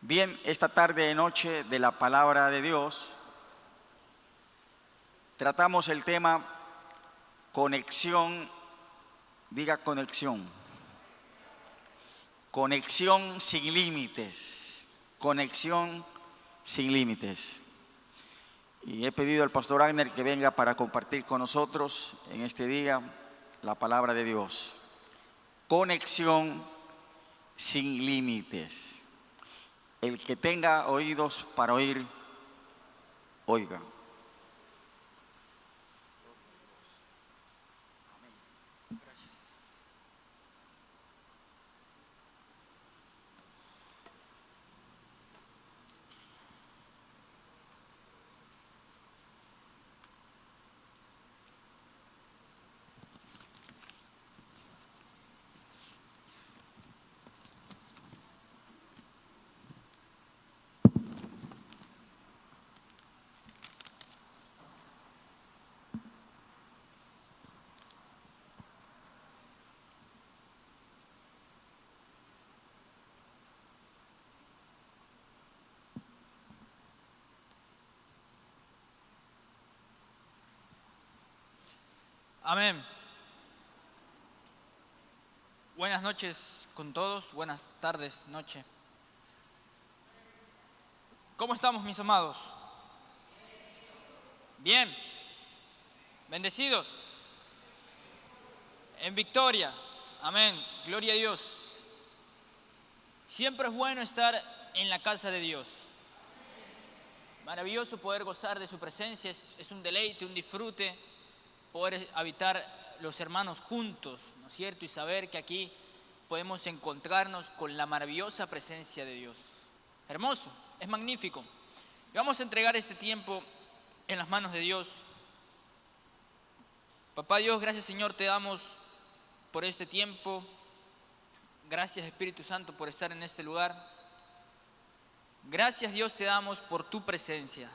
Bien, esta tarde y noche de la palabra de Dios, tratamos el tema conexión, diga conexión, conexión sin límites, conexión sin límites. Y he pedido al pastor Agner que venga para compartir con nosotros en este día la palabra de Dios. Conexión sin límites. El que tenga oídos para oír, oiga. Amén. Buenas noches con todos, buenas tardes, noche. ¿Cómo estamos, mis amados? Bien. Bendecidos. En victoria. Amén. Gloria a Dios. Siempre es bueno estar en la casa de Dios. Maravilloso poder gozar de su presencia, es un deleite, un disfrute poder habitar los hermanos juntos, ¿no es cierto? Y saber que aquí podemos encontrarnos con la maravillosa presencia de Dios. Hermoso, es magnífico. Y vamos a entregar este tiempo en las manos de Dios. Papá Dios, gracias Señor, te damos por este tiempo. Gracias Espíritu Santo por estar en este lugar. Gracias Dios te damos por tu presencia.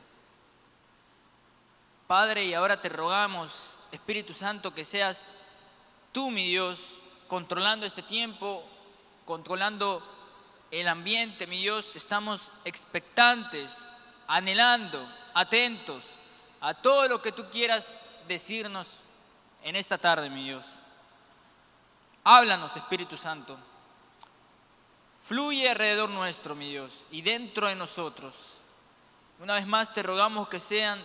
Padre, y ahora te rogamos, Espíritu Santo, que seas tú, mi Dios, controlando este tiempo, controlando el ambiente, mi Dios. Estamos expectantes, anhelando, atentos a todo lo que tú quieras decirnos en esta tarde, mi Dios. Háblanos, Espíritu Santo. Fluye alrededor nuestro, mi Dios, y dentro de nosotros. Una vez más te rogamos que sean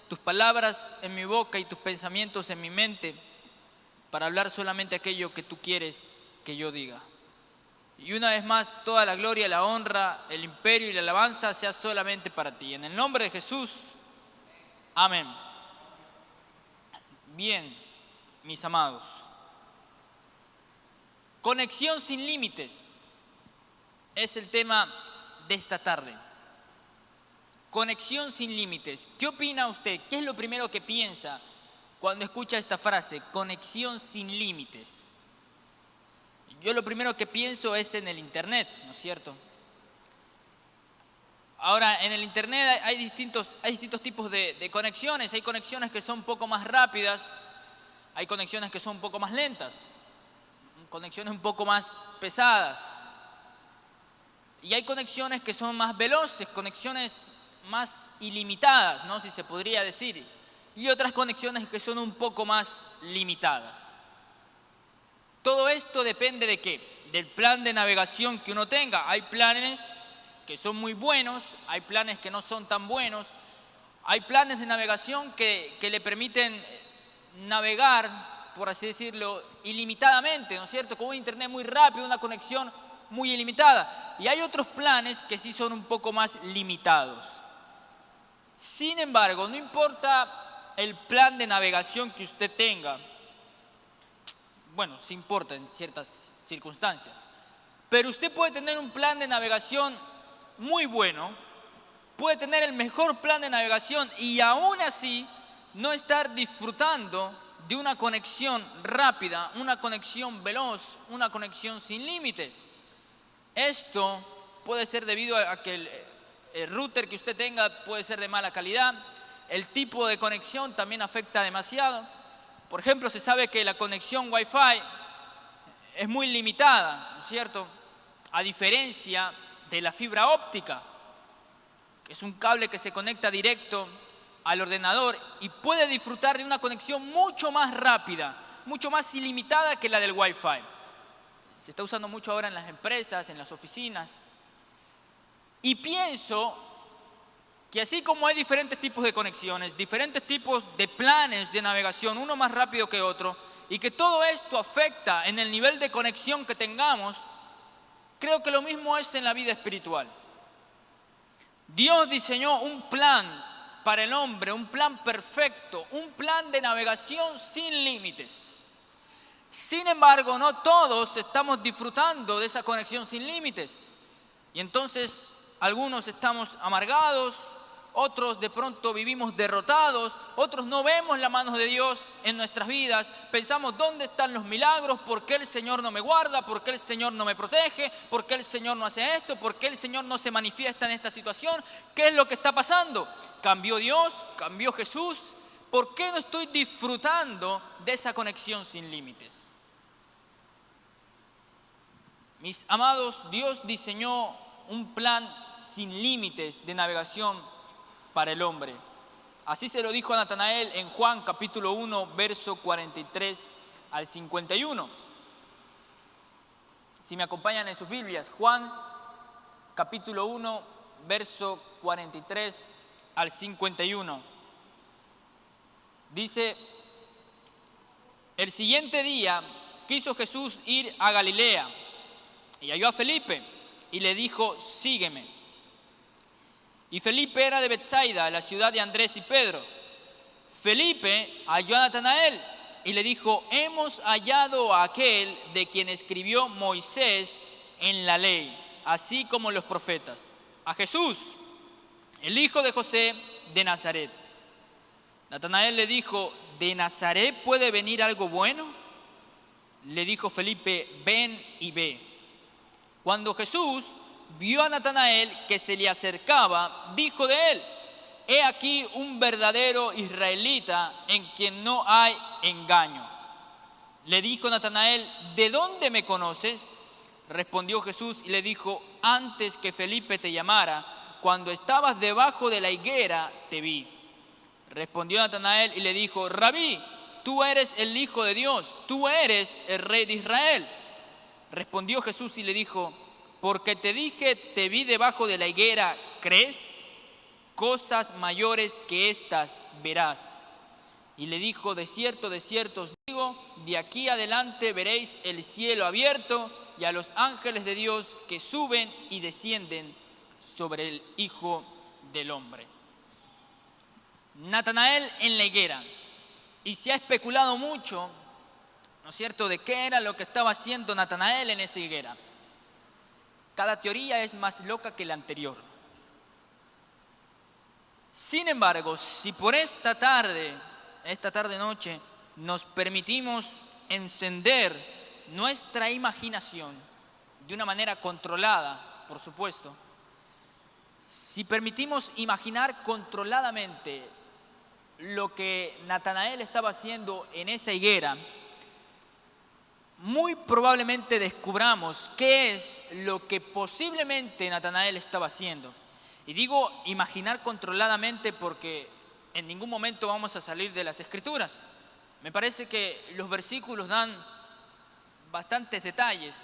tus palabras en mi boca y tus pensamientos en mi mente para hablar solamente aquello que tú quieres que yo diga. Y una vez más, toda la gloria, la honra, el imperio y la alabanza sea solamente para ti. En el nombre de Jesús, amén. Bien, mis amados. Conexión sin límites es el tema de esta tarde. Conexión sin límites. ¿Qué opina usted? ¿Qué es lo primero que piensa cuando escucha esta frase? Conexión sin límites. Yo lo primero que pienso es en el internet, ¿no es cierto? Ahora, en el internet hay distintos tipos de conexiones. Hay conexiones que son un poco más rápidas, hay conexiones que son un poco más lentas, conexiones un poco más pesadas. Y hay conexiones que son más veloces, conexiones más ilimitadas, ¿no? Si se podría decir. Y otras conexiones que son un poco más limitadas. Todo esto depende ¿de qué? Del plan de navegación que uno tenga. Hay planes que son muy buenos, hay planes que no son tan buenos. Hay planes de navegación que le permiten navegar, por así decirlo, ilimitadamente, ¿no es cierto? Con un internet muy rápido, una conexión muy ilimitada. Y hay otros planes que sí son un poco más limitados. Sin embargo, no importa el plan de navegación que usted tenga, bueno, sí importa en ciertas circunstancias, pero usted puede tener un plan de navegación muy bueno, puede tener el mejor plan de navegación y aún así no estar disfrutando de una conexión rápida, una conexión veloz, una conexión sin límites. Esto puede ser debido a que el router que usted tenga puede ser de mala calidad, el tipo de conexión también afecta demasiado. Por ejemplo, se sabe que la conexión Wi-Fi es muy limitada, ¿no es cierto? A diferencia de la fibra óptica, que es un cable que se conecta directo al ordenador y puede disfrutar de una conexión mucho más rápida, mucho más ilimitada que la del Wi-Fi. Se está usando mucho ahora en las empresas, en las oficinas. Y pienso que así como hay diferentes tipos de conexiones, diferentes tipos de planes de navegación, uno más rápido que otro, y que todo esto afecta en el nivel de conexión que tengamos, creo que lo mismo es en la vida espiritual. Dios diseñó un plan para el hombre, un plan perfecto, un plan de navegación sin límites. Sin embargo, no todos estamos disfrutando de esa conexión sin límites. Y entonces algunos estamos amargados, otros de pronto vivimos derrotados, otros no vemos la mano de Dios en nuestras vidas. Pensamos, ¿dónde están los milagros? ¿Por qué el Señor no me guarda? ¿Por qué el Señor no me protege? ¿Por qué el Señor no hace esto? ¿Por qué el Señor no se manifiesta en esta situación? ¿Qué es lo que está pasando? ¿Cambió Dios? ¿Cambió Jesús? ¿Por qué no estoy disfrutando de esa conexión sin límites? Mis amados, Dios diseñó un plan sin límites de navegación para el hombre. Así se lo dijo a Natanael en Juan capítulo 1, verso 43 al 51. Si me acompañan en sus Biblias, Juan capítulo 1, verso 43 al 51. Dice, el siguiente día quiso Jesús ir a Galilea y halló a Felipe y le dijo, sígueme. Y Felipe era de Betsaida, la ciudad de Andrés y Pedro. Felipe halló a Natanael y le dijo, hemos hallado a aquel de quien escribió Moisés en la ley, así como los profetas, a Jesús, el hijo de José de Nazaret. Natanael le dijo, ¿de Nazaret puede venir algo bueno? Le dijo Felipe, ven y ve. Cuando Jesús vio a Natanael que se le acercaba, dijo de él, he aquí un verdadero israelita en quien no hay engaño. Le dijo Natanael, ¿de dónde me conoces? Respondió Jesús y le dijo, antes que Felipe te llamara, cuando estabas debajo de la higuera, te vi. Respondió Natanael y le dijo, Rabí, tú eres el Hijo de Dios, tú eres el Rey de Israel. Respondió Jesús y le dijo, porque te dije, te vi debajo de la higuera, ¿crees? Cosas mayores que estas verás. Y le dijo, de cierto os digo, de aquí adelante veréis el cielo abierto y a los ángeles de Dios que suben y descienden sobre el Hijo del Hombre. Natanael en la higuera. Y se ha especulado mucho, ¿no es cierto?, de qué era lo que estaba haciendo Natanael en esa higuera. Cada teoría es más loca que la anterior. Sin embargo, si por esta tarde noche, nos permitimos encender nuestra imaginación de una manera controlada, por supuesto, si permitimos imaginar controladamente lo que Natanael estaba haciendo en esa higuera, muy probablemente descubramos qué es lo que posiblemente Natanael estaba haciendo. Y digo imaginar controladamente porque en ningún momento vamos a salir de las Escrituras. Me parece que los versículos dan bastantes detalles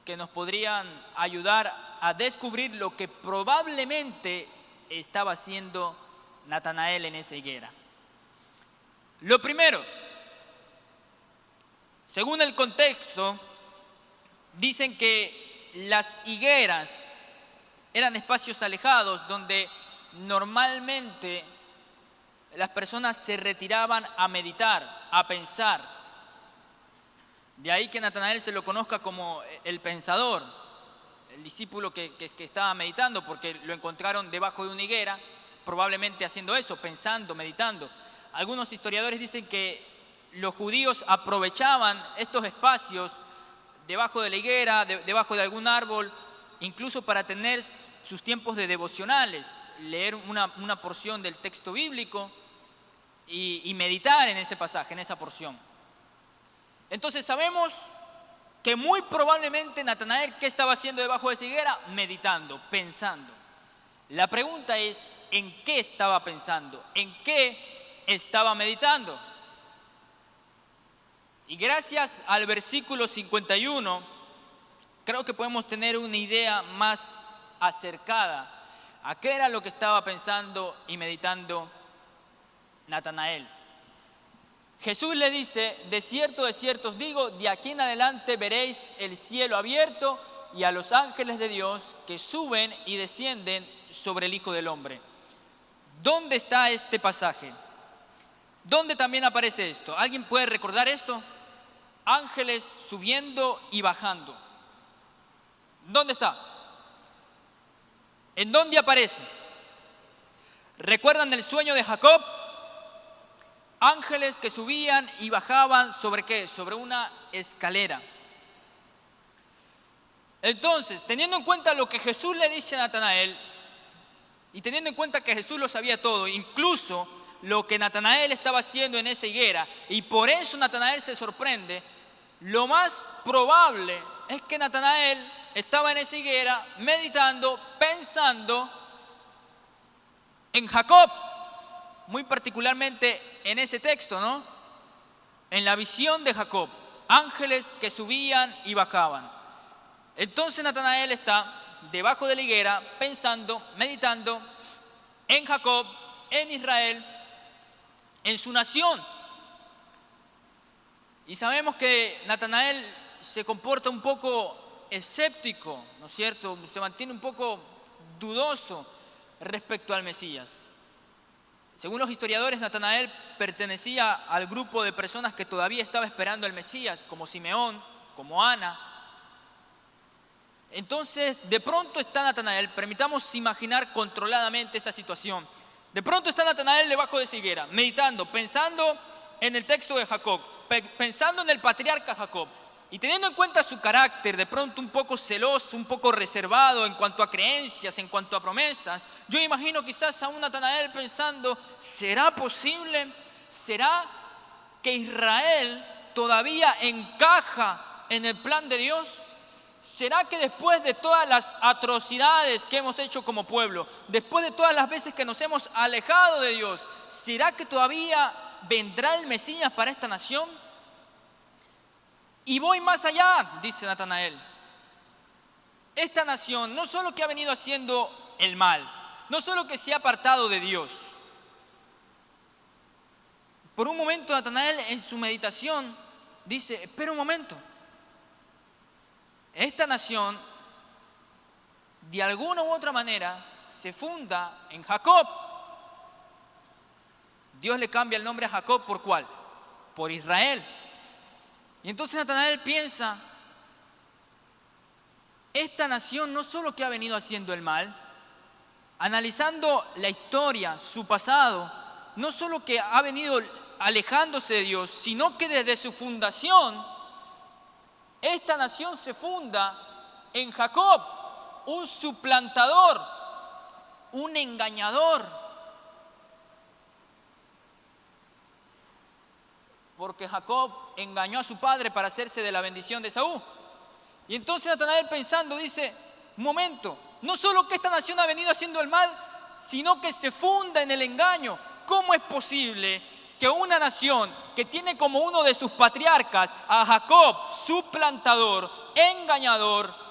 que nos podrían ayudar a descubrir lo que probablemente estaba haciendo Natanael en esa higuera. Lo primero, según el contexto, dicen que las higueras eran espacios alejados donde normalmente las personas se retiraban a meditar, a pensar. De ahí que Natanael se lo conozca como el pensador, el discípulo que estaba meditando, porque lo encontraron debajo de una higuera, probablemente haciendo eso, pensando, meditando. Algunos historiadores dicen que los judíos aprovechaban estos espacios debajo de la higuera, debajo de algún árbol, incluso para tener sus tiempos de devocionales, leer una porción del texto bíblico y meditar en ese pasaje, en esa porción. Entonces sabemos que muy probablemente Natanael, ¿qué estaba haciendo debajo de esa higuera? Meditando, pensando. La pregunta es, ¿en qué estaba pensando? ¿En qué estaba meditando? Y gracias al versículo 51, creo que podemos tener una idea más acercada a qué era lo que estaba pensando y meditando Natanael. Jesús le dice, de cierto os digo, de aquí en adelante veréis el cielo abierto y a los ángeles de Dios que suben y descienden sobre el Hijo del Hombre. ¿Dónde está este pasaje? ¿Dónde también aparece esto? ¿Alguien puede recordar esto? Ángeles subiendo y bajando. ¿Dónde está? ¿En dónde aparece? ¿Recuerdan el sueño de Jacob? Ángeles que subían y bajaban ¿sobre qué? Sobre una escalera. Entonces, teniendo en cuenta lo que Jesús le dice a Natanael, y teniendo en cuenta que Jesús lo sabía todo, incluso lo que Natanael estaba haciendo en esa higuera, y por eso Natanael se sorprende, lo más probable es que Natanael estaba en esa higuera meditando, pensando en Jacob, muy particularmente en ese texto, ¿no? En la visión de Jacob, ángeles que subían y bajaban. Entonces Natanael está debajo de la higuera pensando, meditando en Jacob, en Israel, en su nación. Y sabemos que Natanael se comporta un poco escéptico, ¿no es cierto? Se mantiene un poco dudoso respecto al Mesías. Según los historiadores, Natanael pertenecía al grupo de personas que todavía estaba esperando al Mesías, como Simeón, como Ana. Entonces, de pronto está Natanael, permitamos imaginar controladamente esta situación. De pronto está Natanael debajo de esa higuera, meditando, pensando en el texto de Jacob, pensando en el patriarca Jacob. Y teniendo en cuenta su carácter, de pronto un poco celoso, un poco reservado en cuanto a creencias, en cuanto a promesas, yo imagino quizás a un Natanael pensando, ¿será posible? ¿Será que Israel todavía encaja en el plan de Dios? ¿Será que después de todas las atrocidades que hemos hecho como pueblo, después de todas las veces que nos hemos alejado de Dios, ¿será que todavía vendrá el Mesías para esta nación? Y voy más allá, dice Natanael. Esta nación no solo que ha venido haciendo el mal, no solo que se ha apartado de Dios. Por un momento Natanael en su meditación dice, espera un momento. Esta nación, de alguna u otra manera, se funda en Jacob. Dios le cambia el nombre a Jacob, ¿por cuál? Por Israel. Y entonces Natanael piensa, esta nación no solo que ha venido haciendo el mal, analizando la historia, su pasado, no solo que ha venido alejándose de Dios, sino que desde su fundación, esta nación se funda en Jacob, un suplantador, un engañador. Porque Jacob engañó a su padre para hacerse de la bendición de Esaú. Y entonces Natanael pensando dice, un momento, no solo que esta nación ha venido haciendo el mal, sino que se funda en el engaño. ¿Cómo es posible que una nación que tiene como uno de sus patriarcas a Jacob, suplantador, engañador,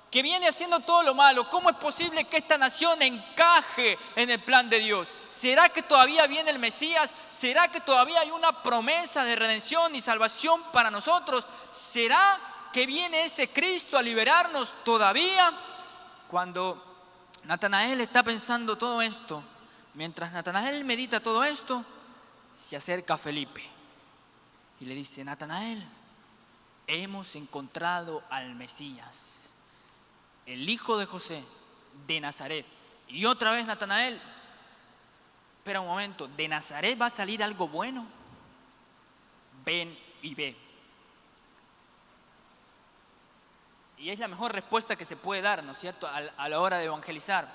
que viene haciendo todo lo malo, cómo es posible que esta nación encaje en el plan de Dios? ¿Será que todavía viene el Mesías? ¿Será que todavía hay una promesa de redención y salvación para nosotros? ¿Será que viene ese Cristo a liberarnos todavía? Cuando Natanael está pensando todo esto, mientras Natanael medita todo esto, se acerca a Felipe y le dice, Natanael, hemos encontrado al Mesías, el hijo de José, de Nazaret. Y otra vez Natanael, espera un momento, ¿de Nazaret va a salir algo bueno? Ven y ve. Y es la mejor respuesta que se puede dar, ¿no es cierto?, a la hora de evangelizar.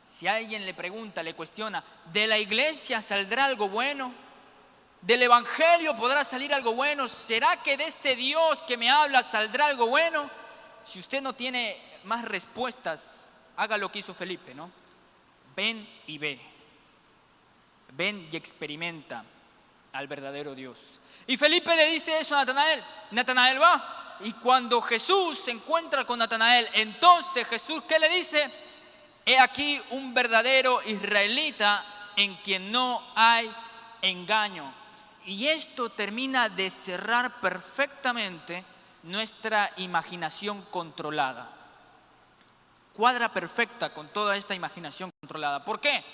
Si alguien le pregunta, le cuestiona, ¿de la iglesia saldrá algo bueno? ¿Del evangelio podrá salir algo bueno? ¿Será que de ese Dios que me habla saldrá algo bueno? Si usted no tiene más respuestas, haga lo que hizo Felipe, ¿no? Ven y ve. Ven y experimenta al verdadero Dios. Y Felipe le dice eso a Natanael. Natanael va. Y cuando Jesús se encuentra con Natanael, entonces Jesús, ¿qué le dice? He aquí un verdadero israelita en quien no hay engaño. Y esto termina de cerrar perfectamente nuestra imaginación controlada. Cuadra perfecta con toda esta imaginación controlada. ¿Por qué?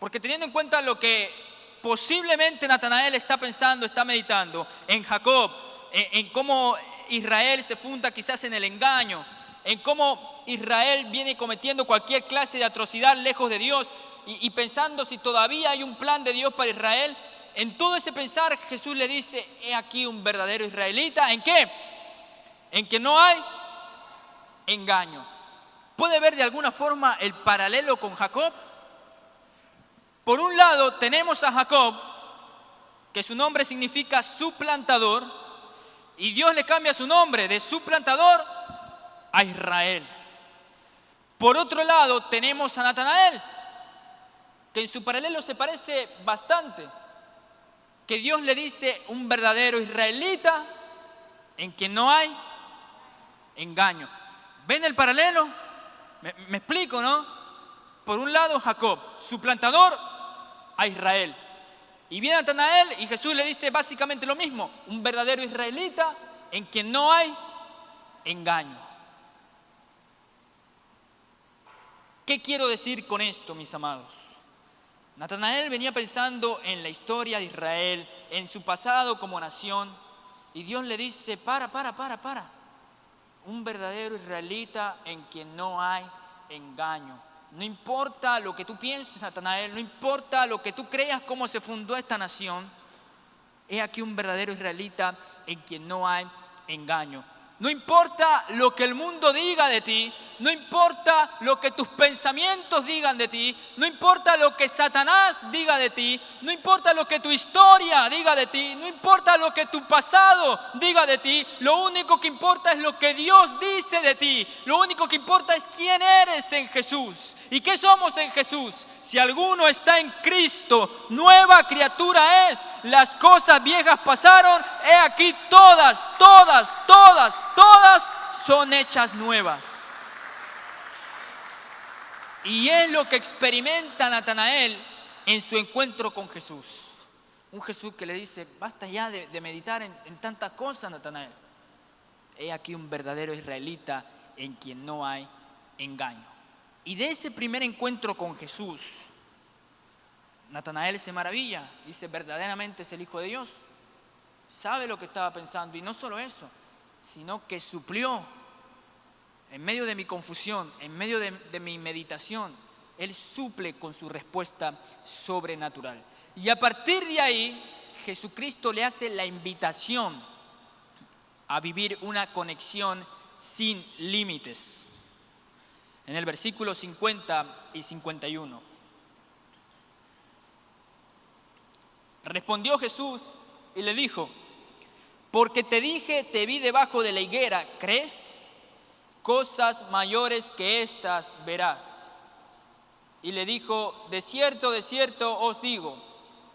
Porque teniendo en cuenta lo que posiblemente Natanael está pensando, está meditando en Jacob, en cómo Israel se funda quizás en el engaño, en cómo Israel viene cometiendo cualquier clase de atrocidad lejos de Dios y pensando si todavía hay un plan de Dios para Israel. En todo ese pensar Jesús le dice, he aquí un verdadero israelita. ¿En qué? En que no hay engaño. ¿Puede ver de alguna forma el paralelo con Jacob? Por un lado tenemos a Jacob, que su nombre significa suplantador, y Dios le cambia su nombre de suplantador a Israel. Por otro lado tenemos a Natanael, que en su paralelo se parece bastante, que Dios le dice un verdadero israelita en quien no hay engaño. ¿Ven el paralelo? Me explico, ¿no? Por un lado Jacob, suplantador a Israel. Y viene Natanael y Jesús le dice básicamente lo mismo, un verdadero israelita en quien no hay engaño. ¿Qué quiero decir con esto, mis amados? Natanael venía pensando en la historia de Israel, en su pasado como nación, y Dios le dice, para. Un verdadero israelita en quien no hay engaño. No importa lo que tú pienses, Natanael, no importa lo que tú creas, cómo se fundó esta nación, he aquí un verdadero israelita en quien no hay engaño. No importa lo que el mundo diga de ti, no importa lo que tus pensamientos digan de ti, no importa lo que Satanás diga de ti, no importa lo que tu historia diga de ti, no importa lo que tu pasado diga de ti, lo único que importa es lo que Dios dice de ti, lo único que importa es quién eres en Jesús. ¿Y qué somos en Jesús? Si alguno está en Cristo, nueva criatura es. Las cosas viejas pasaron, he aquí todas son hechas nuevas. Y es lo que experimenta Natanael en su encuentro con Jesús. Un Jesús que le dice, basta ya de meditar en tantas cosas, Natanael. He aquí un verdadero israelita en quien no hay engaño. Y de ese primer encuentro con Jesús, Natanael se maravilla, dice, verdaderamente es el Hijo de Dios. Sabe lo que estaba pensando, y no solo eso, sino que suplió. En medio de mi confusión, en medio de mi meditación, Él suple con su respuesta sobrenatural. Y a partir de ahí, Jesucristo le hace la invitación a vivir una conexión sin límites. En el versículo 50 y 51. Respondió Jesús y le dijo, porque te dije, te vi debajo de la higuera, ¿crees? Cosas mayores que estas verás. Y le dijo, de cierto os digo,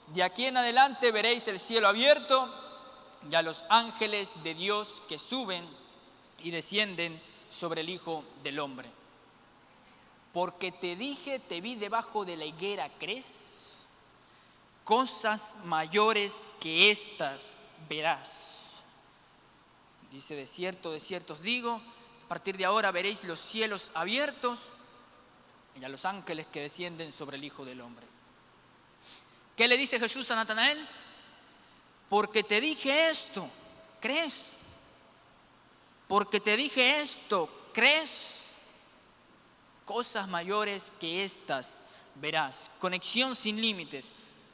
de aquí en adelante veréis el cielo abierto y a los ángeles de Dios que suben y descienden sobre el Hijo del Hombre. Porque te dije, te vi debajo de la higuera, ¿crees? Cosas mayores que estas verás. Dice, de cierto os digo, a partir de ahora veréis los cielos abiertos y a los ángeles que descienden sobre el Hijo del Hombre. ¿Qué le dice Jesús a Natanael? Porque te dije esto, ¿crees? Porque te dije esto, ¿crees? Cosas mayores que estas verás. Conexión sin límites.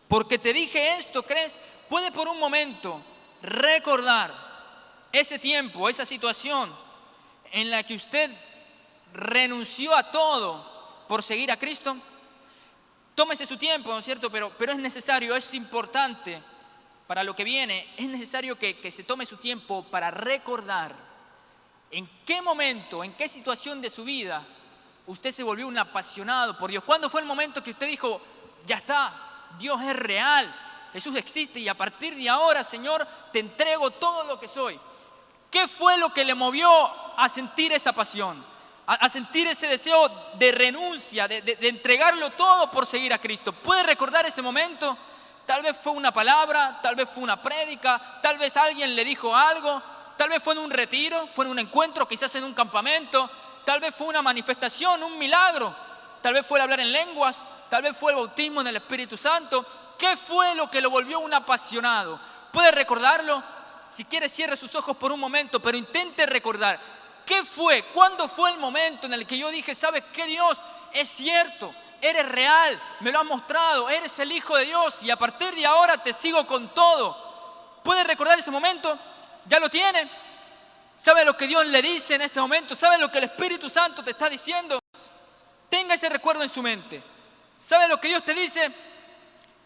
Porque te dije esto, ¿crees? Puede por un momento recordar ese tiempo, esa situación en la que usted renunció a todo por seguir a Cristo. Tómese su tiempo, ¿no es cierto? Pero es necesario, es importante para lo que viene, es necesario que se tome su tiempo para recordar en qué momento, en qué situación de su vida usted se volvió un apasionado por Dios. ¿Cuándo fue el momento que usted dijo, ya está, Dios es real, Jesús existe y a partir de ahora, Señor, te entrego todo lo que soy? ¿Qué fue lo que le movió a sentir esa pasión? A sentir ese deseo de renuncia, de entregarlo todo por seguir a Cristo. ¿Puede recordar ese momento? Tal vez fue una palabra, tal vez fue una prédica, tal vez alguien le dijo algo, tal vez fue en un retiro, fue en un encuentro, quizás en un campamento, tal vez fue una manifestación, un milagro, tal vez fue el hablar en lenguas, tal vez fue el bautismo en el Espíritu Santo. ¿Qué fue lo que lo volvió un apasionado? ¿Puede recordarlo? Si quiere, cierre sus ojos por un momento, pero intente recordar. ¿Qué fue? ¿Cuándo fue el momento en el que yo dije, sabes qué, Dios, es cierto, eres real, me lo has mostrado, eres el Hijo de Dios y a partir de ahora te sigo con todo? ¿Puede recordar ese momento? ¿Ya lo tiene? ¿Sabe lo que Dios le dice en este momento? ¿Sabe lo que el Espíritu Santo te está diciendo? Tenga ese recuerdo en su mente. ¿Sabe lo que Dios te dice?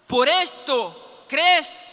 Por esto crees.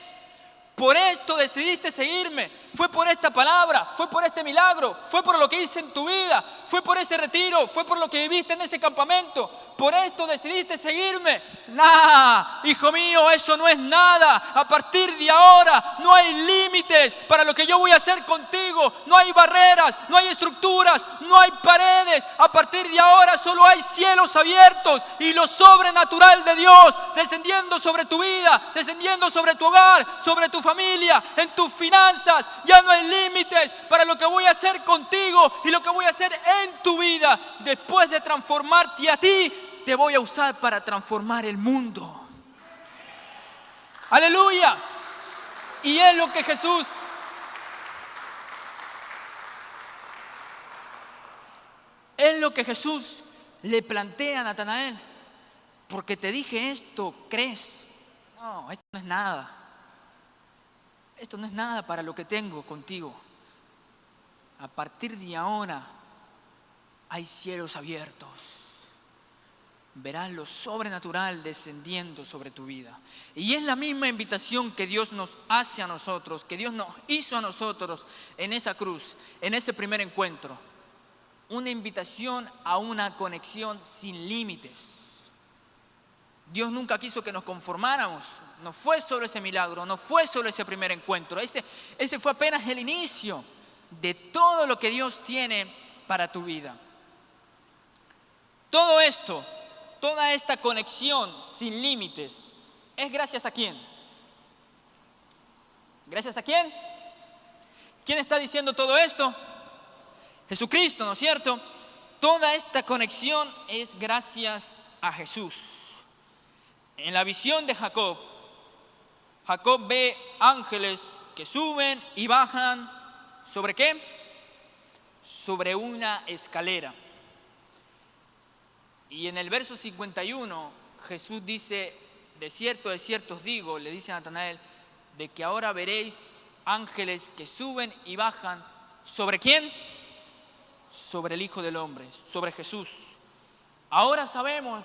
Por esto decidiste seguirme. Fue por esta palabra, fue por este milagro, fue por lo que hice en tu vida, fue por ese retiro, fue por lo que viviste en ese campamento. Por esto decidiste seguirme. Nah, hijo mío, eso no es nada. A partir de ahora no hay límites para lo que yo voy a hacer contigo. No hay barreras, no hay estructuras, no hay paredes. A partir de ahora solo hay cielos abiertos y lo sobrenatural de Dios descendiendo sobre tu vida, descendiendo sobre tu hogar, sobre tu familia, en tus finanzas. Ya no hay límites para lo que voy a hacer contigo y lo que voy a hacer en tu vida. Después de transformarte a ti, te voy a usar para transformar el mundo. Aleluya. Y es lo que Jesús le plantea a Natanael. Porque te dije esto, ¿crees? No, esto no es nada. Esto no es nada para lo que tengo contigo. A partir de ahora hay cielos abiertos. Verás lo sobrenatural descendiendo sobre tu vida. Y es la misma invitación que Dios nos hace a nosotros, que Dios nos hizo a nosotros en esa cruz, en ese primer encuentro. Una invitación a una conexión sin límites. Dios nunca quiso que nos conformáramos. No fue solo ese milagro, no fue solo ese primer encuentro. Ese fue apenas el inicio de todo lo que Dios tiene para tu vida. Todo esto, toda esta conexión sin límites, ¿es gracias a quién? ¿Gracias a quién? ¿Quién está diciendo todo esto? Jesucristo, ¿no es cierto? Toda esta conexión es gracias a Jesús. En la visión de Jacob, Jacob ve ángeles que suben y bajan. ¿Sobre qué? Sobre una escalera. Y en el verso 51, Jesús dice, de cierto os digo, le dice a Natanael, de que ahora veréis ángeles que suben y bajan. ¿Sobre quién? Sobre el Hijo del Hombre, sobre Jesús. Ahora sabemos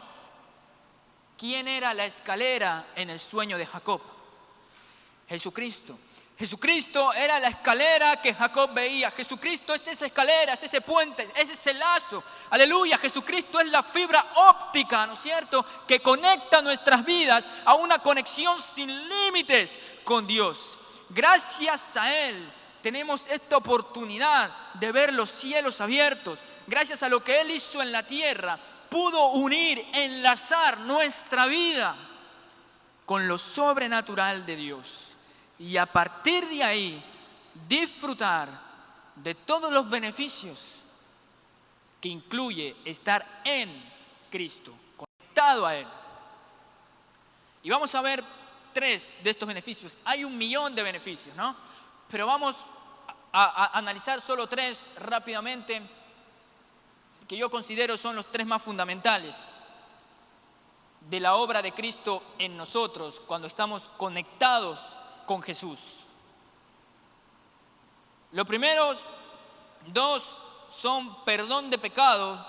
quién era la escalera en el sueño de Jacob. Jesucristo. Jesucristo era la escalera que Jacob veía. Jesucristo es esa escalera, es ese puente, es ese lazo. Aleluya, Jesucristo es la fibra óptica, ¿no es cierto?, que conecta nuestras vidas a una conexión sin límites con Dios. Gracias a Él tenemos esta oportunidad de ver los cielos abiertos. Gracias a lo que Él hizo en la tierra, pudo unir, enlazar nuestra vida con lo sobrenatural de Dios. Y a partir de ahí, disfrutar de todos los beneficios que incluye estar en Cristo, conectado a Él. Y vamos a ver 3 de estos beneficios. Hay 1.000.000 de beneficios, ¿no? Pero vamos a analizar solo 3 rápidamente, que yo considero son los 3 más fundamentales de la obra de Cristo en nosotros cuando estamos conectados con Jesús. Los primeros 2 son perdón de pecados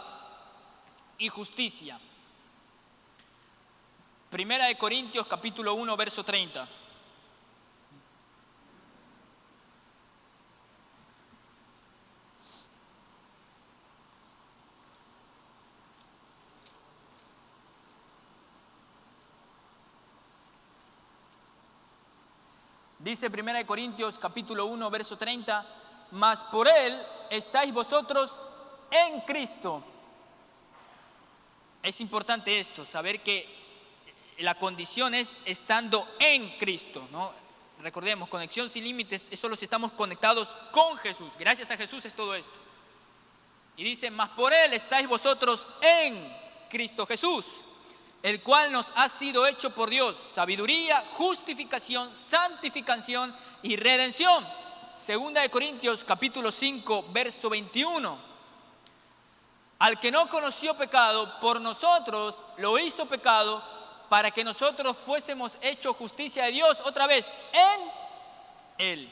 y justicia. Primera de Corintios capítulo 1 verso 30. Dice 1 Corintios capítulo 1, verso 30, mas por Él estáis vosotros en Cristo. Es importante esto, saber que la condición es estando en Cristo, ¿no? Recordemos, conexión sin límites es solo si estamos conectados con Jesús. Gracias a Jesús es todo esto. Y dice, mas por Él estáis vosotros en Cristo Jesús, el cual nos ha sido hecho por Dios sabiduría, justificación, santificación y redención. Segunda de Corintios capítulo 5, verso 21. Al que no conoció pecado, por nosotros lo hizo pecado, para que nosotros fuésemos hechos justicia de Dios. Otra vez, en Él.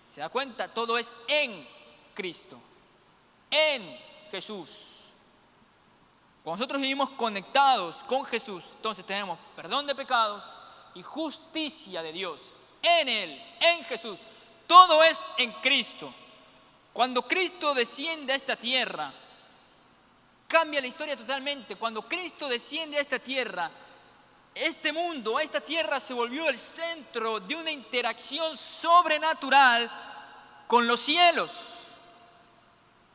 ¿Se da cuenta? Todo es en Cristo, en Jesús. Cuando nosotros vivimos conectados con Jesús, entonces tenemos perdón de pecados y justicia de Dios en Él, en Jesús. Todo es en Cristo. Cuando Cristo desciende a esta tierra, cambia la historia totalmente. Cuando Cristo desciende a esta tierra, este mundo, esta tierra se volvió el centro de una interacción sobrenatural con los cielos.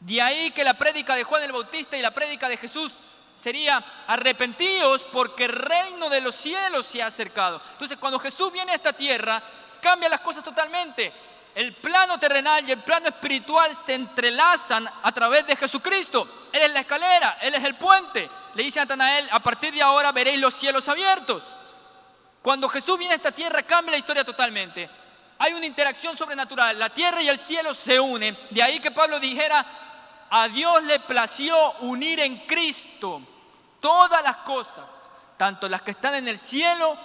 De ahí que la prédica de Juan el Bautista y la prédica de Jesús sería arrepentíos porque el reino de los cielos se ha acercado. Entonces, cuando Jesús viene a esta tierra, cambia las cosas totalmente. El plano terrenal y el plano espiritual se entrelazan a través de Jesucristo. Él es la escalera, Él es el puente. Le dice a Natanael, a partir de ahora veréis los cielos abiertos. Cuando Jesús viene a esta tierra, cambia la historia totalmente. Hay una interacción sobrenatural, la tierra y el cielo se unen. De ahí que Pablo dijera, a Dios le plació unir en Cristo todas las cosas, tanto las que están en el cielo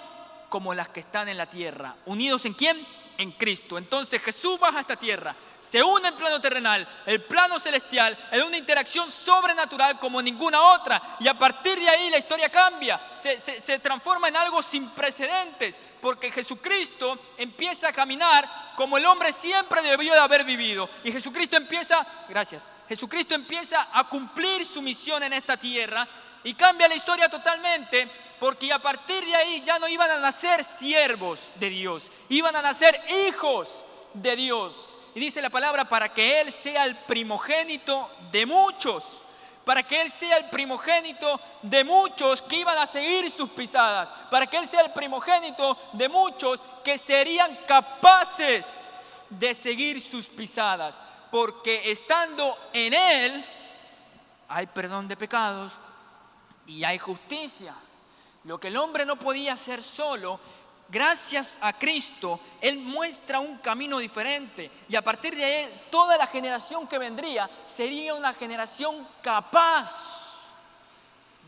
como las que están en la tierra. ¿Unidos en quién? En Cristo. Entonces Jesús baja a esta tierra, se une el plano terrenal, el plano celestial, en una interacción sobrenatural como ninguna otra, y a partir de ahí la historia cambia, se transforma en algo sin precedentes, porque Jesucristo empieza a caminar como el hombre siempre debió de haber vivido, y Jesucristo empieza a cumplir su misión en esta tierra, y cambia la historia totalmente. Porque a partir de ahí ya no iban a nacer siervos de Dios, iban a nacer hijos de Dios. Y dice la palabra, para que Él sea el primogénito de muchos, para que Él sea el primogénito de muchos que iban a seguir sus pisadas, para que Él sea el primogénito de muchos que serían capaces de seguir sus pisadas, porque estando en Él hay perdón de pecados y hay justicia. Lo que el hombre no podía hacer solo, gracias a Cristo, Él muestra un camino diferente. Y a partir de Él, toda la generación que vendría sería una generación capaz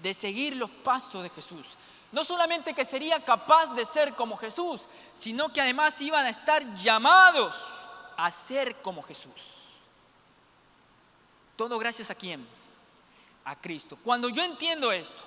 de seguir los pasos de Jesús. No solamente que sería capaz de ser como Jesús, sino que además iban a estar llamados a ser como Jesús. Todo gracias a ¿quién? A Cristo. Cuando yo entiendo esto,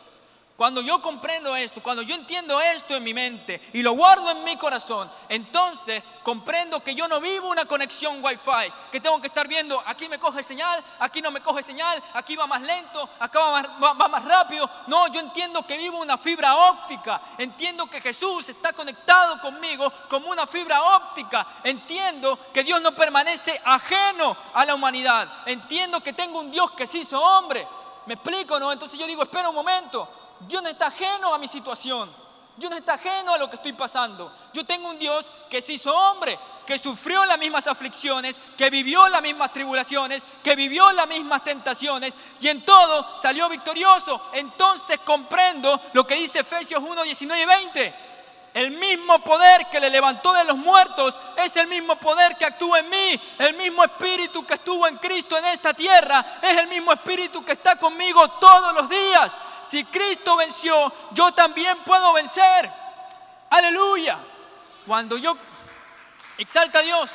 cuando yo comprendo esto, cuando yo entiendo esto en mi mente y lo guardo en mi corazón, entonces comprendo que yo no vivo una conexión Wi-Fi, que tengo que estar viendo, aquí me coge señal, aquí no me coge señal, aquí va más lento, acá va más rápido. No, yo entiendo que vivo una fibra óptica, entiendo que Jesús está conectado conmigo como una fibra óptica, entiendo que Dios no permanece ajeno a la humanidad, entiendo que tengo un Dios que se hizo hombre. ¿Me explico, no? Entonces yo digo, espera un momento. Dios no está ajeno a mi situación. Dios no está ajeno a lo que estoy pasando. Yo tengo un Dios que se hizo hombre, que sufrió las mismas aflicciones, que vivió las mismas tribulaciones, que vivió las mismas tentaciones y en todo salió victorioso. Entonces comprendo lo que dice Efesios 1, 19 y 20. El mismo poder que le levantó de los muertos es el mismo poder que actúa en mí. El mismo espíritu que estuvo en Cristo en esta tierra es el mismo espíritu que está conmigo todos los días. Si Cristo venció, yo también puedo vencer. Aleluya. Cuando yo exalta a Dios.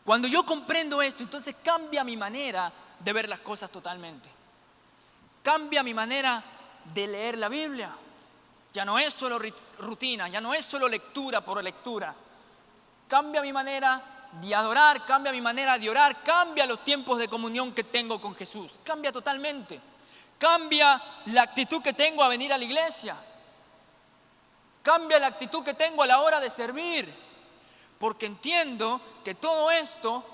Cuando yo comprendo esto, entonces cambia mi manera de ver las cosas totalmente. Cambia mi manera de leer la Biblia. Ya no es solo rutina, ya no es solo lectura por lectura. Cambia mi manera de adorar, cambia mi manera de orar, cambia los tiempos de comunión que tengo con Jesús. Cambia totalmente. Cambia la actitud que tengo a venir a la iglesia. Cambia la actitud que tengo a la hora de servir. Porque entiendo que todo esto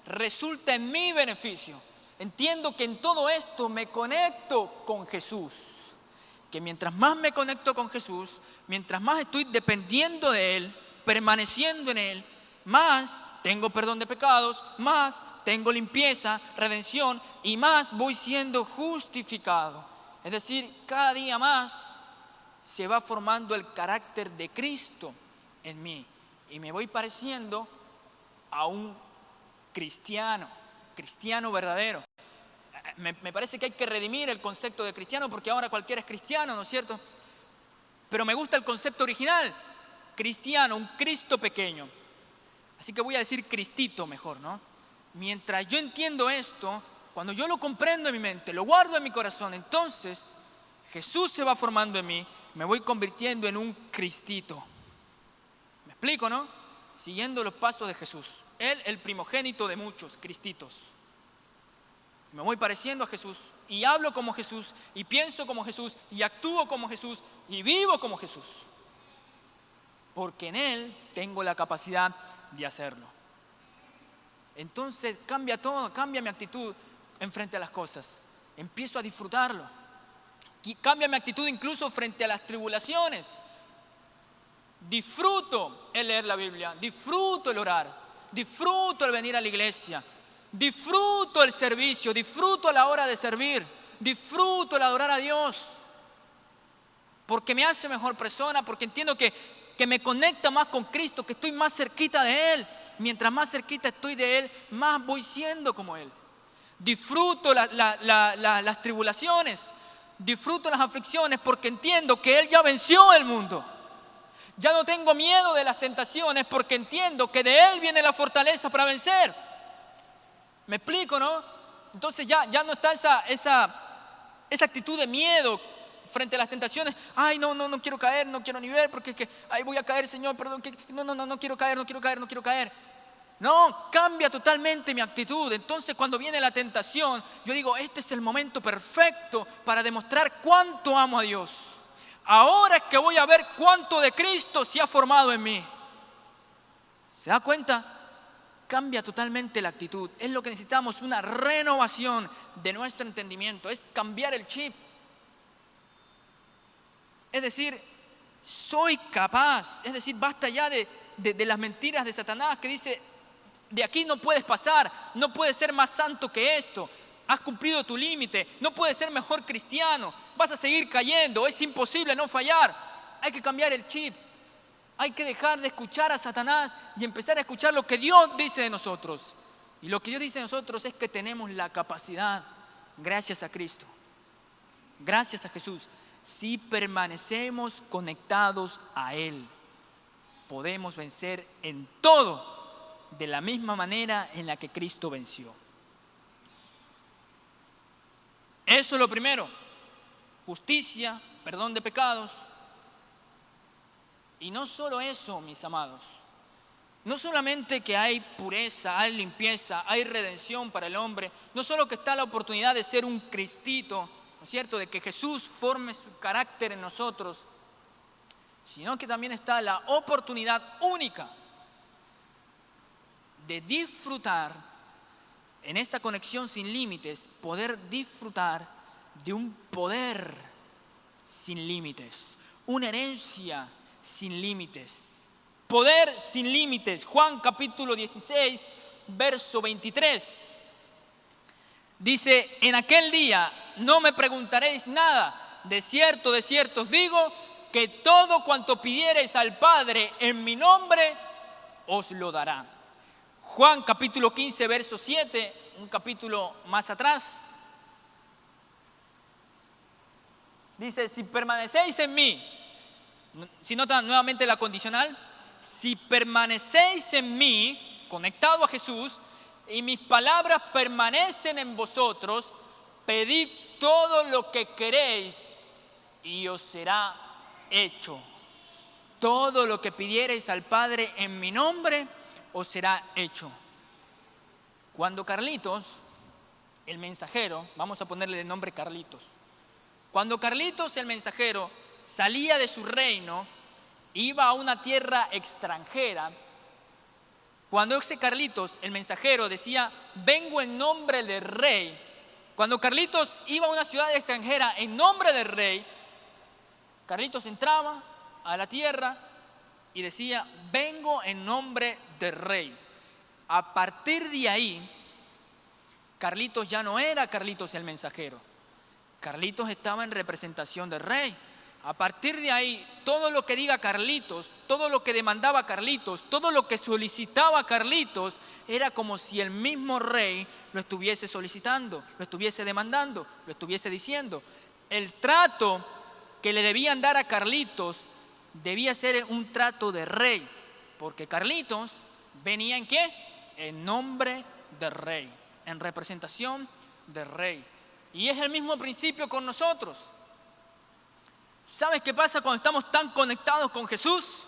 resulta en mi beneficio. Entiendo que en todo esto me conecto con Jesús. Que mientras más me conecto con Jesús, mientras más estoy dependiendo de Él, permaneciendo en Él, más tengo perdón de pecados, más tengo limpieza, redención y más voy siendo justificado. Es decir, cada día más se va formando el carácter de Cristo en mí y me voy pareciendo a un cristiano verdadero. Me parece que hay que redimir el concepto de cristiano porque ahora cualquiera es cristiano, ¿no es cierto? Pero me gusta el concepto original, cristiano, un Cristo pequeño. Así que voy a decir Cristito mejor, ¿no? Mientras yo entiendo esto, cuando yo lo comprendo en mi mente, lo guardo en mi corazón, entonces Jesús se va formando en mí, me voy convirtiendo en un Cristito. ¿Me explico, no? Siguiendo los pasos de Jesús. Él, el primogénito de muchos Cristitos. Me voy pareciendo a Jesús y hablo como Jesús y pienso como Jesús y actúo como Jesús y vivo como Jesús. Porque en Él tengo la capacidad de hacerlo. Entonces cambia todo, cambia mi actitud en frente a las cosas. Empiezo a disfrutarlo. Cambia mi actitud incluso frente a las tribulaciones. Disfruto el leer la Biblia, disfruto el orar, disfruto el venir a la iglesia, disfruto el servicio, disfruto la hora de servir, disfruto el adorar a Dios. Porque me hace mejor persona, porque entiendo que me conecta más con Cristo, que estoy más cerquita de Él. Mientras más cerquita estoy de Él, más voy siendo como Él. Disfruto las tribulaciones, disfruto las aflicciones porque entiendo que Él ya venció el mundo. Ya no tengo miedo de las tentaciones porque entiendo que de Él viene la fortaleza para vencer. ¿Me explico, no? Entonces ya no está esa actitud de miedo frente a las tentaciones. Ay, no quiero caer, no quiero ni ver porque es que ay, voy a caer, Señor, perdón. No quiero caer. No, cambia totalmente mi actitud. Entonces cuando viene la tentación, yo digo, este es el momento perfecto para demostrar cuánto amo a Dios. Ahora es que voy a ver cuánto de Cristo se ha formado en mí. ¿Se da cuenta? Cambia totalmente la actitud. Es lo que necesitamos, una renovación de nuestro entendimiento. Es cambiar el chip. Es decir, soy capaz. Es decir, basta ya de las mentiras de Satanás que dice, de aquí no puedes pasar, no puedes ser más santo que esto. Has cumplido tu límite, no puedes ser mejor cristiano, vas a seguir cayendo, es imposible no fallar. Hay que cambiar el chip, hay que dejar de escuchar a Satanás y empezar a escuchar lo que Dios dice de nosotros. Y lo que Dios dice de nosotros es que tenemos la capacidad, gracias a Cristo, gracias a Jesús, si permanecemos conectados a Él, podemos vencer en todo de la misma manera en la que Cristo venció. Eso es lo primero, justicia, perdón de pecados. Y no solo eso, mis amados, no solamente que hay pureza, hay limpieza, hay redención para el hombre, no solo que está la oportunidad de ser un cristito, ¿no es cierto?, de que Jesús forme su carácter en nosotros, sino que también está la oportunidad única de disfrutar en esta conexión sin límites, poder disfrutar de un poder sin límites, una herencia sin límites, poder sin límites. Juan capítulo 16, verso 23. Dice, en aquel día no me preguntaréis nada, de cierto os digo, que todo cuanto pidiereis al Padre en mi nombre, os lo dará. Juan capítulo 15, verso 7, un capítulo más atrás, dice, si permanecéis en mí, si notan nuevamente la condicional, si permanecéis en mí, conectado a Jesús, y mis palabras permanecen en vosotros, pedid todo lo que queréis y os será hecho. Todo lo que pidiereis al Padre en mi nombre, os será hecho. Cuando Carlitos el mensajero, vamos a ponerle de nombre Carlitos. Cuando Carlitos el mensajero salía de su reino, iba a una tierra extranjera, cuando ese Carlitos el mensajero decía, vengo en nombre del rey, cuando Carlitos iba a una ciudad extranjera en nombre del rey, Carlitos entraba a la tierra y decía, vengo en nombre del rey. A partir de ahí, Carlitos ya no era Carlitos el mensajero. Carlitos estaba en representación del rey. A partir de ahí, todo lo que diga Carlitos, todo lo que demandaba Carlitos, todo lo que solicitaba Carlitos, era como si el mismo rey lo estuviese solicitando, lo estuviese demandando, lo estuviese diciendo. El trato que le debían dar a Carlitos debía ser un trato de rey, porque Carlitos venía ¿en qué? En nombre del rey, en representación del rey. Y es el mismo principio con nosotros. ¿Sabes qué pasa cuando estamos tan conectados con Jesús?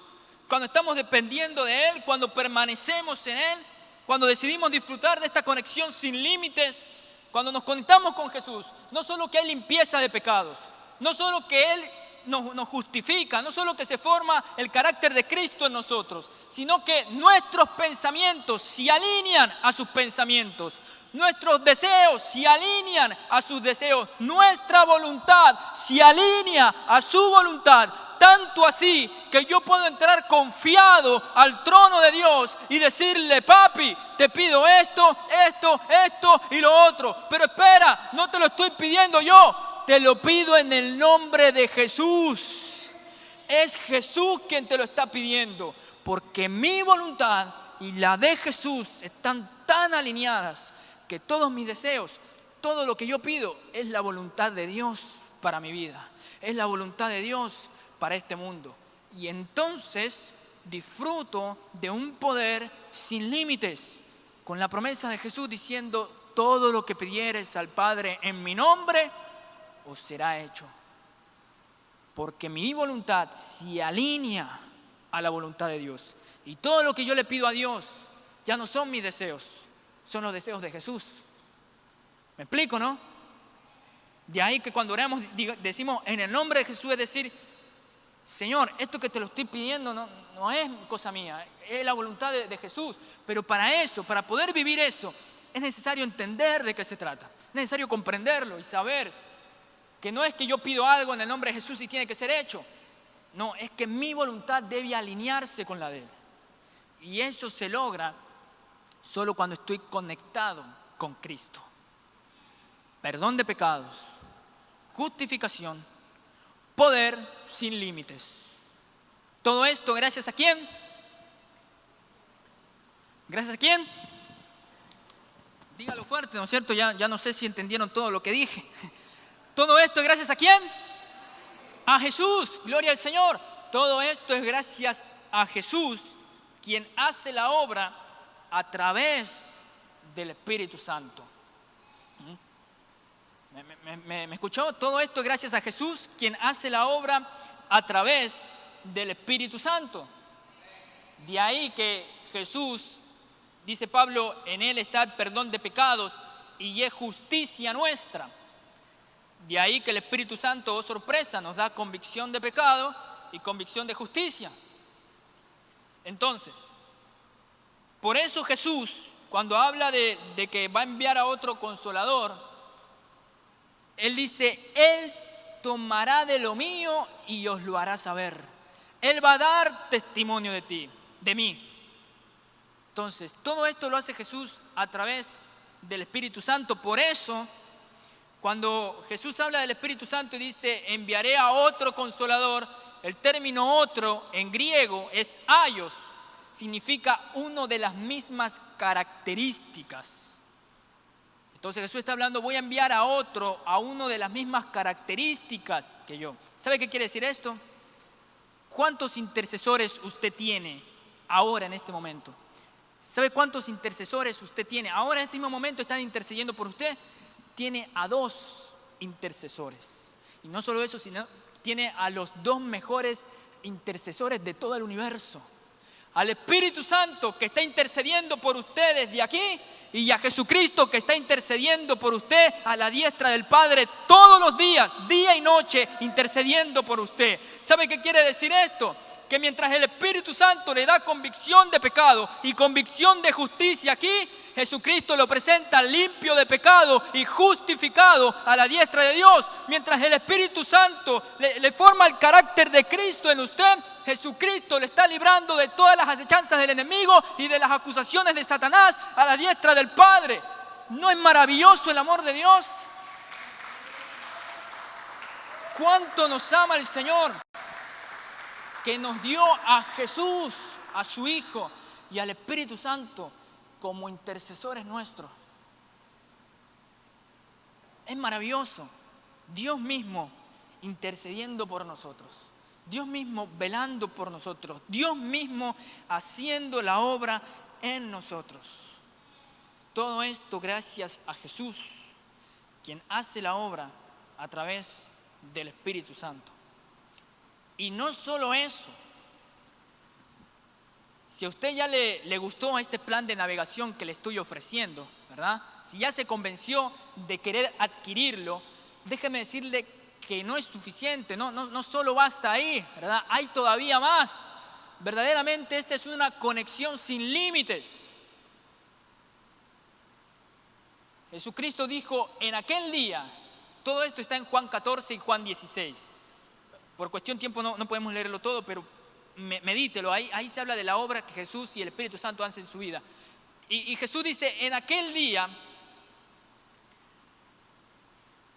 Cuando estamos dependiendo de Él, cuando permanecemos en Él, cuando decidimos disfrutar de esta conexión sin límites, cuando nos conectamos con Jesús, no solo que hay limpieza de pecados, no solo que Él nos justifica, no solo que se forma el carácter de Cristo en nosotros, sino que nuestros pensamientos se alinean a sus pensamientos, nuestros deseos se alinean a sus deseos, nuestra voluntad se alinea a su voluntad, tanto así que yo puedo entrar confiado al trono de Dios y decirle, papi, te pido esto y lo otro, pero espera, no te lo estoy pidiendo yo, te lo pido en el nombre de Jesús. Es Jesús quien te lo está pidiendo, porque mi voluntad y la de Jesús están tan alineadas que todos mis deseos, todo lo que yo pido es la voluntad de Dios para mi vida, es la voluntad de Dios para este mundo. Y entonces disfruto de un poder sin límites, con la promesa de Jesús diciendo, todo lo que pidieres al Padre en mi nombre, os será hecho. Porque mi voluntad se alinea a la voluntad de Dios. Y todo lo que yo le pido a Dios ya no son mis deseos, son los deseos de Jesús. ¿Me explico, no? De ahí que cuando oramos decimos en el nombre de Jesús, es decir, Señor, esto que te lo estoy pidiendo no es cosa mía, es la voluntad de Jesús. Pero para eso, para poder vivir eso, es necesario entender de qué se trata. Es necesario comprenderlo y saber que no es que yo pido algo en el nombre de Jesús y tiene que ser hecho. No, es que mi voluntad debe alinearse con la de Él. Y eso se logra solo cuando estoy conectado con Cristo. Perdón de pecados, justificación, poder sin límites. Todo esto gracias a ¿quién? ¿Gracias a quién? Dígalo fuerte, ¿no es cierto? Ya no sé si entendieron todo lo que dije. Todo esto es gracias a ¿quién? A Jesús, gloria al Señor. Todo esto es gracias a Jesús, quien hace la obra a través del Espíritu Santo. ¿Me escuchó? Todo esto es gracias a Jesús, quien hace la obra a través del Espíritu Santo. De ahí que Jesús, dice Pablo, en Él está el perdón de pecados y es justicia nuestra. De ahí que el Espíritu Santo, oh sorpresa, nos da convicción de pecado y convicción de justicia. Entonces, por eso Jesús, cuando habla de que va a enviar a otro consolador, Él dice, Él tomará de lo mío y os lo hará saber. Él va a dar testimonio de ti, de mí. Entonces, todo esto lo hace Jesús a través del Espíritu Santo. Por eso, cuando Jesús habla del Espíritu Santo y dice, enviaré a otro consolador, el término otro en griego es aios, significa uno de las mismas características. Entonces Jesús está hablando, voy a enviar a otro, a uno de las mismas características que yo. ¿Sabe qué quiere decir esto? ¿Cuántos intercesores usted tiene ahora en este momento? ¿Sabe cuántos intercesores usted tiene? Ahora en este mismo momento están intercediendo por usted. Tiene a 2 intercesores. Y no solo eso, sino tiene a los 2 mejores intercesores de todo el universo. Al Espíritu Santo que está intercediendo por ustedes de aquí y a Jesucristo que está intercediendo por usted a la diestra del Padre todos los días, día y noche, intercediendo por usted. ¿Sabe qué quiere decir esto? Que mientras el Espíritu Santo le da convicción de pecado y convicción de justicia aquí, Jesucristo lo presenta limpio de pecado y justificado a la diestra de Dios. Mientras el Espíritu Santo le forma el carácter de Cristo en usted, Jesucristo le está librando de todas las acechanzas del enemigo y de las acusaciones de Satanás a la diestra del Padre. ¿No es maravilloso el amor de Dios? ¿Cuánto nos ama el Señor? Que nos dio a Jesús, a su Hijo y al Espíritu Santo como intercesores nuestros. Es maravilloso. Dios mismo intercediendo por nosotros. Dios mismo velando por nosotros. Dios mismo haciendo la obra en nosotros. Todo esto gracias a Jesús, quien hace la obra a través del Espíritu Santo. Y no solo eso, si a usted ya le gustó este plan de navegación que le estoy ofreciendo, ¿verdad? Si ya se convenció de querer adquirirlo, déjeme decirle que no es suficiente, no solo basta ahí, ¿verdad? Hay todavía más. Verdaderamente esta es una conexión sin límites. Jesucristo dijo en aquel día, todo esto está en Juan 14 y Juan 16. Por cuestión de tiempo no podemos leerlo todo, pero medítelo. Ahí se habla de la obra que Jesús y el Espíritu Santo hacen en su vida. Y Jesús dice, en aquel día,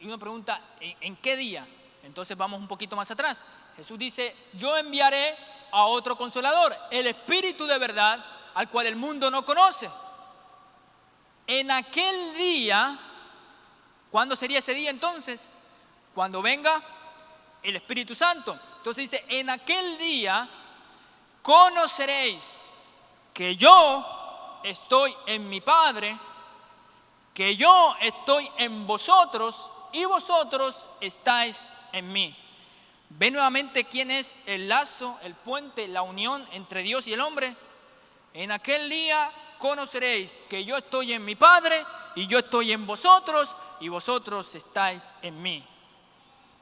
y uno pregunta, ¿en qué día? Entonces vamos un poquito más atrás. Jesús dice, yo enviaré a otro consolador, el Espíritu de verdad, al cual el mundo no conoce. En aquel día, ¿cuándo sería ese día entonces? Cuando venga el Espíritu Santo. Entonces dice, en aquel día conoceréis que yo estoy en mi Padre, que yo estoy en vosotros y vosotros estáis en mí. ¿Ve nuevamente quién es el lazo, el puente, la unión entre Dios y el hombre? En aquel día conoceréis que yo estoy en mi Padre y yo estoy en vosotros y vosotros estáis en mí.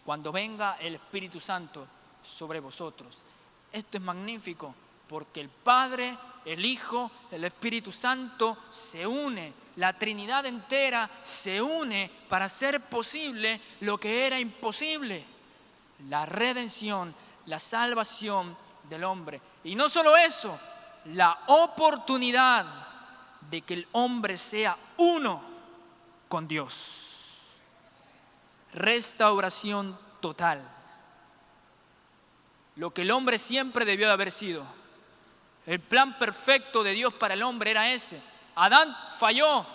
Cuando venga el Espíritu Santo sobre vosotros. Esto es magnífico porque el Padre, el Hijo, el Espíritu Santo se une. La Trinidad entera se une para hacer posible lo que era imposible. La redención, la salvación del hombre. Y no solo eso, la oportunidad de que el hombre sea uno con Dios. Restauración total. Lo que el hombre siempre debió de haber sido. El plan perfecto de Dios para el hombre era ese. Adán falló.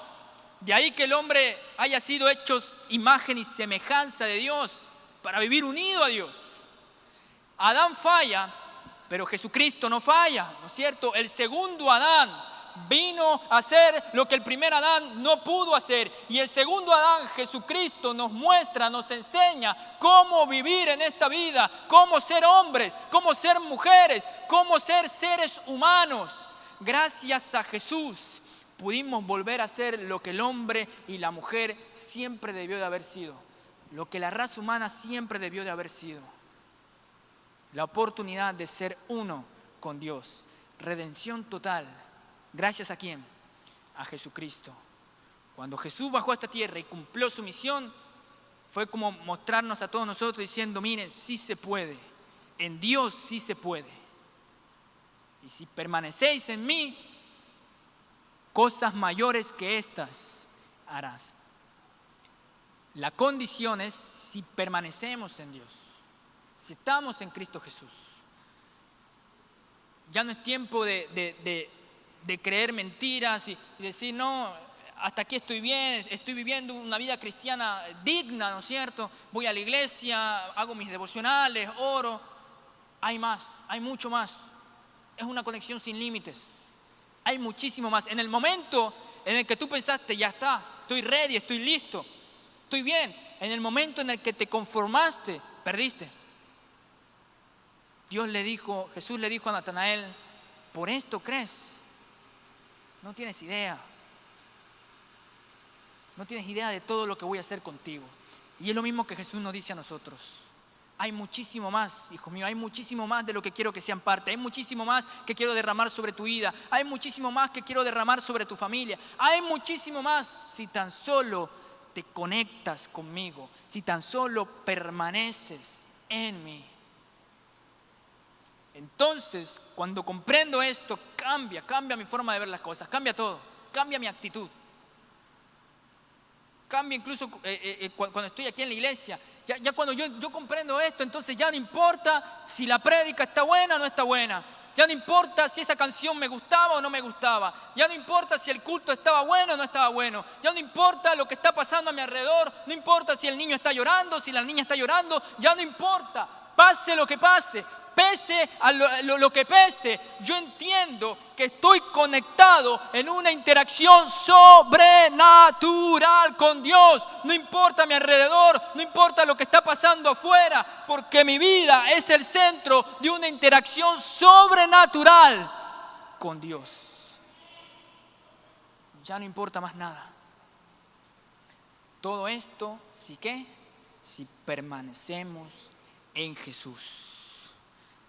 De ahí que el hombre haya sido hecho imagen y semejanza de Dios para vivir unido a Dios. Adán falla, pero Jesucristo no falla, ¿no es cierto? El segundo Adán vino a hacer lo que el primer Adán no pudo hacer. Y el segundo Adán, Jesucristo, nos muestra, nos enseña cómo vivir en esta vida, cómo ser hombres, cómo ser mujeres, cómo ser seres humanos. Gracias a Jesús pudimos volver a ser lo que el hombre y la mujer siempre debió de haber sido, lo que la raza humana siempre debió de haber sido. La oportunidad de ser uno con Dios. Redención total. ¿Gracias a quién? A Jesucristo. Cuando Jesús bajó a esta tierra y cumplió su misión, fue como mostrarnos a todos nosotros diciendo, miren, sí se puede. En Dios sí se puede. Y si permanecéis en mí, cosas mayores que estas harás. La condición es si permanecemos en Dios, si estamos en Cristo Jesús. Ya no es tiempo de creer mentiras y decir, no, hasta aquí estoy bien, estoy viviendo una vida cristiana digna, ¿no es cierto? Voy a la iglesia, hago mis devocionales, oro. Hay más, hay mucho más. Es una conexión sin límites. Hay muchísimo más. En el momento en el que tú pensaste, ya está, estoy ready, estoy listo, estoy bien. En el momento en el que te conformaste, perdiste. Jesús le dijo a Natanael, ¿por esto crees? No tienes idea. No tienes idea de todo lo que voy a hacer contigo. Y es lo mismo que Jesús nos dice a nosotros. Hay muchísimo más, hijo mío, hay muchísimo más de lo que quiero que sean parte. Hay muchísimo más que quiero derramar sobre tu vida. Hay muchísimo más que quiero derramar sobre tu familia. Hay muchísimo más si tan solo te conectas conmigo, si tan solo permaneces en mí. Entonces, cuando comprendo esto, cambia mi forma de ver las cosas, cambia todo, cambia mi actitud. Cambia incluso cuando estoy aquí en la iglesia. Ya cuando yo comprendo esto, entonces ya no importa si la prédica está buena o no está buena. Ya no importa si esa canción me gustaba o no me gustaba. Ya no importa si el culto estaba bueno o no estaba bueno. Ya no importa lo que está pasando a mi alrededor. No importa si el niño está llorando, si la niña está llorando. Ya no importa. Pase lo que pase. Pese a lo que pese, yo entiendo que estoy conectado en una interacción sobrenatural con Dios. No importa mi alrededor, no importa lo que está pasando afuera, porque mi vida es el centro de una interacción sobrenatural con Dios. Ya no importa más nada. Todo esto, ¿sí qué? Si permanecemos en Jesús.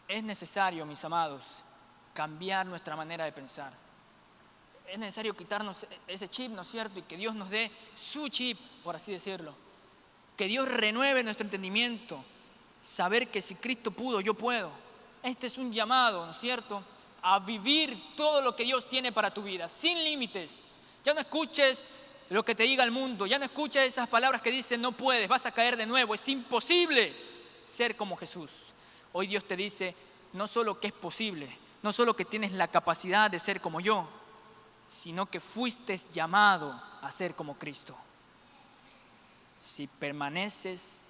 Es necesario, mis amados, cambiar nuestra manera de pensar. Es necesario quitarnos ese chip, ¿no es cierto? Y que Dios nos dé su chip, por así decirlo. Que Dios renueve nuestro entendimiento. Saber que si Cristo pudo, yo puedo. Este es un llamado, ¿no es cierto?, a vivir todo lo que Dios tiene para tu vida, sin límites. Ya no escuches lo que te diga el mundo. Ya no escuches esas palabras que dicen no puedes, vas a caer de nuevo. Es imposible ser como Jesús. Hoy Dios te dice no solo que es posible, no solo que tienes la capacidad de ser como yo, sino que fuiste llamado a ser como Cristo. Si permaneces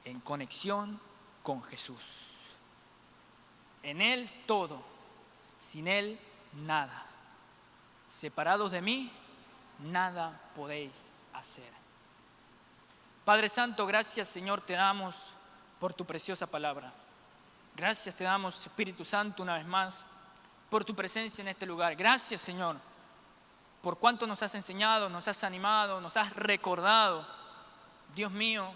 en conexión con Jesús. En Él todo, sin Él nada. Separados de mí, nada podéis hacer. Padre Santo, gracias Señor te damos por tu preciosa palabra. Gracias te damos, Espíritu Santo, una vez más, por tu presencia en este lugar. Gracias, Señor, por cuánto nos has enseñado, nos has animado, nos has recordado. Dios mío,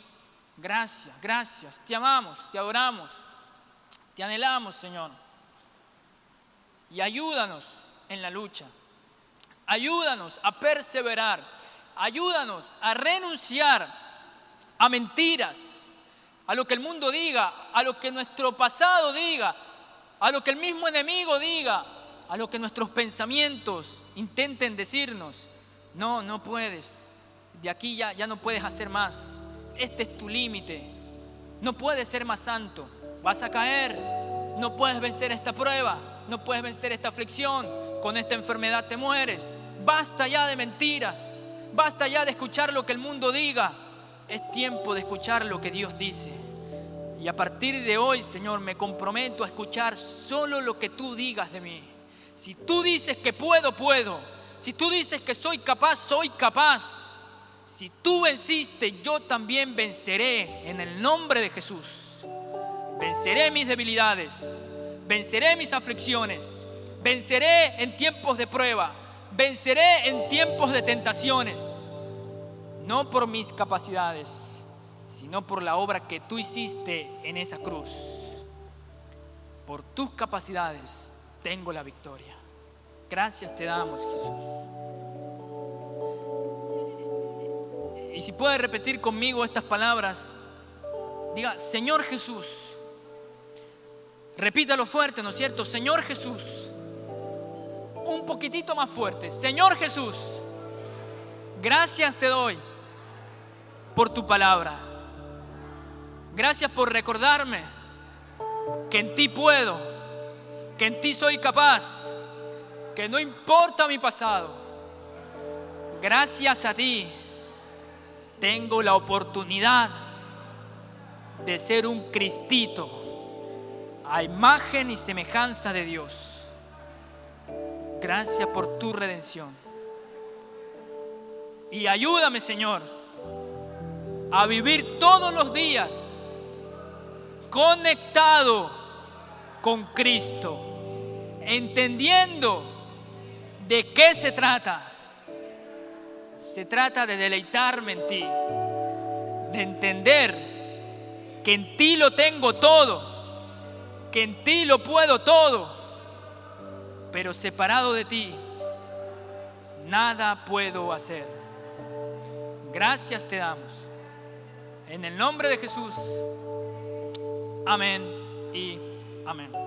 gracias, gracias. Te amamos, te adoramos, te anhelamos, Señor. Y ayúdanos en la lucha. Ayúdanos a perseverar. Ayúdanos a renunciar a mentiras, a lo que el mundo diga, a lo que nuestro pasado diga, a lo que el mismo enemigo diga, a lo que nuestros pensamientos intenten decirnos. No, no puedes. De aquí ya no puedes hacer más. Este es tu límite. No puedes ser más santo. Vas a caer. No puedes vencer esta prueba. No puedes vencer esta aflicción. Con esta enfermedad te mueres. Basta ya de mentiras. Basta ya de escuchar lo que el mundo diga. Es tiempo de escuchar lo que Dios dice. Y a partir de hoy, Señor, me comprometo a escuchar solo lo que tú digas de mí. Si tú dices que puedo, puedo. Si tú dices que soy capaz, soy capaz. Si tú venciste, yo también venceré en el nombre de Jesús. Venceré mis debilidades. Venceré mis aflicciones. Venceré en tiempos de prueba. Venceré en tiempos de tentaciones. No por mis capacidades, sino por la obra que tú hiciste en esa cruz. Por tus capacidades tengo la victoria. Gracias te damos, Jesús. Y si puedes repetir conmigo estas palabras, diga, Señor Jesús. Repítalo fuerte, ¿no es cierto? Señor Jesús. Un poquitito más fuerte. Señor Jesús, gracias te doy por tu palabra. Gracias por recordarme que en ti puedo, que en ti soy capaz, que no importa mi pasado. Gracias a ti tengo la oportunidad de ser un cristito a imagen y semejanza de Dios. Gracias por tu redención. Y ayúdame, Señor, a vivir todos los días conectado con Cristo, entendiendo de qué se trata, Se trata de deleitarme en ti, de entender que en ti lo tengo todo, que en ti lo puedo todo, pero separado de ti, nada puedo hacer. Gracias te damos. En el nombre de Jesús. Amén y amén.